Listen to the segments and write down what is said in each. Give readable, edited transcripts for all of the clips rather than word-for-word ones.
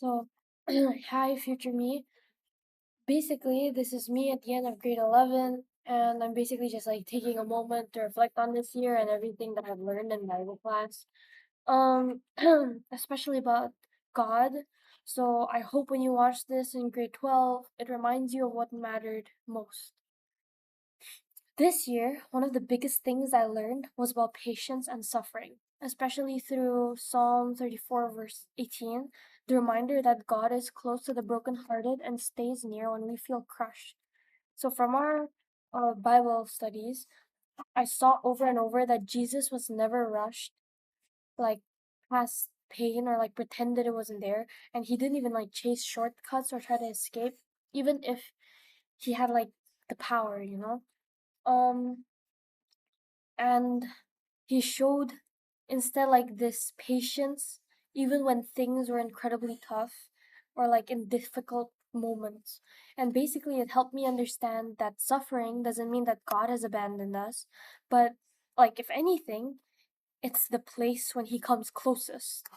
So, hi, future me. Basically, this is me at the end of grade 11, and I'm basically just like taking a moment to reflect on this year and everything that I've learned in Bible class. Um, especially about God. So, I hope when you watch this in grade 12, it reminds you of what mattered most. This year, one of the biggest things I learned was about patience and suffering, especially through Psalm 34, verse 18, the reminder that God is close to the brokenhearted and stays near when we feel crushed. So, from our Bible studies, I saw over and over that Jesus was never rushed, like past pain or like pretended it wasn't there, and he didn't even like chase shortcuts or try to escape, even if he had like the power. Um, and he showed instead like this patience even when things were incredibly tough or like in difficult moments. And basically it helped me understand that suffering doesn't mean that God has abandoned us, but like if anything, it's the place when he comes closest.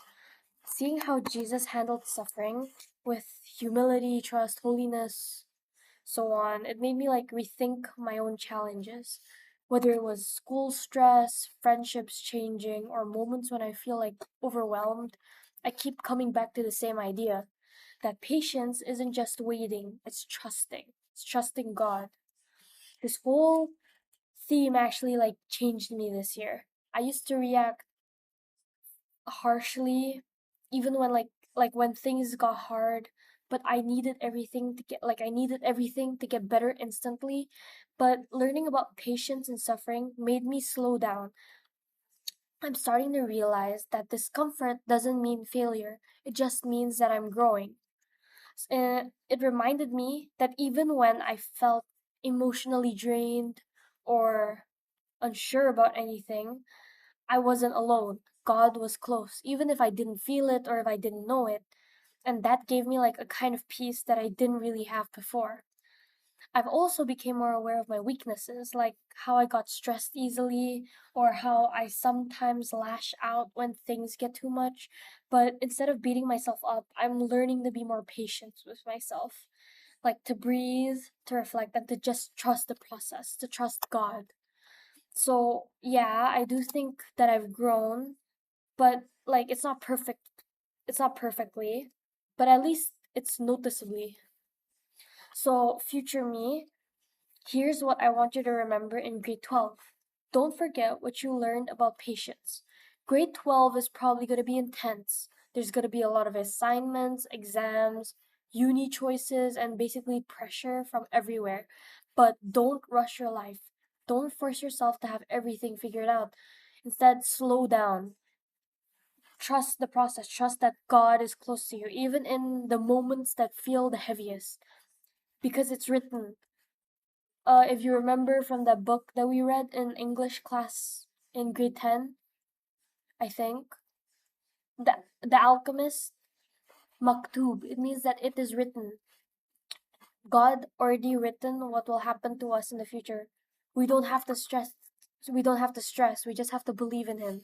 Seeing how Jesus handled suffering with humility, trust, holiness, so on, it made me like rethink my own challenges. Whether it was school stress, friendships changing, or moments when I feel like overwhelmed, I keep coming back to the same idea that patience isn't just waiting, it's trusting. It's trusting God. This whole theme actually like changed me this year. I used to react harshly even when like when things got hard, but I needed everything to get better instantly. But learning about patience and suffering made me slow down. I'm starting to realize that discomfort doesn't mean failure, it just means that I'm growing. It reminded me that even when I felt emotionally drained or unsure about anything, I wasn't alone. God was close, even if I didn't feel it or if I didn't know it. And that gave me like a kind of peace that I didn't really have before. I've also become more aware of my weaknesses, like how I got stressed easily or how I sometimes lash out when things get too much. But instead of beating myself up, I'm learning to be more patient with myself, like to breathe, to reflect, and to just trust the process, to trust God. So, yeah, I do think that I've grown, but like it's not perfect. It's not perfectly, but at least it's noticeably. So, future me, here's what I want you to remember in grade 12. Don't forget what you learned about patience. Grade 12 is probably going to be intense. There's going to be a lot of assignments, exams, uni choices, and basically pressure from everywhere. But don't rush your life. Don't force yourself to have everything figured out. Instead, slow down. Trust the process. Trust that God is close to you, even in the moments that feel the heaviest. Because it's written, if you remember from that book that we read in English class in grade 10, I think, the Alchemist, Maktub, it means that it is written. God already written what will happen to us in the future. We don't have to stress. We don't have to stress. We just have to believe in Him.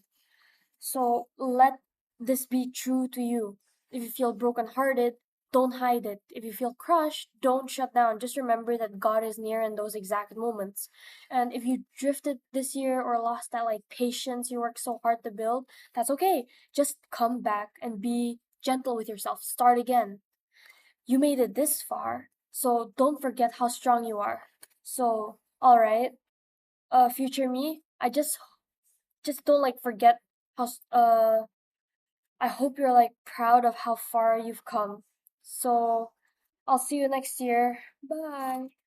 So let this be true to you. If you feel brokenhearted, don't hide it. If you feel crushed, don't shut down. Just remember that God is near in those exact moments. And if you drifted this year or lost that like patience you worked so hard to build, that's okay. Just come back and be gentle with yourself. Start again. You made it this far, so don't forget how strong you are. So, all right, future me, I just don't like forget I hope you're like proud of how far you've come. So I'll see you next year. Bye.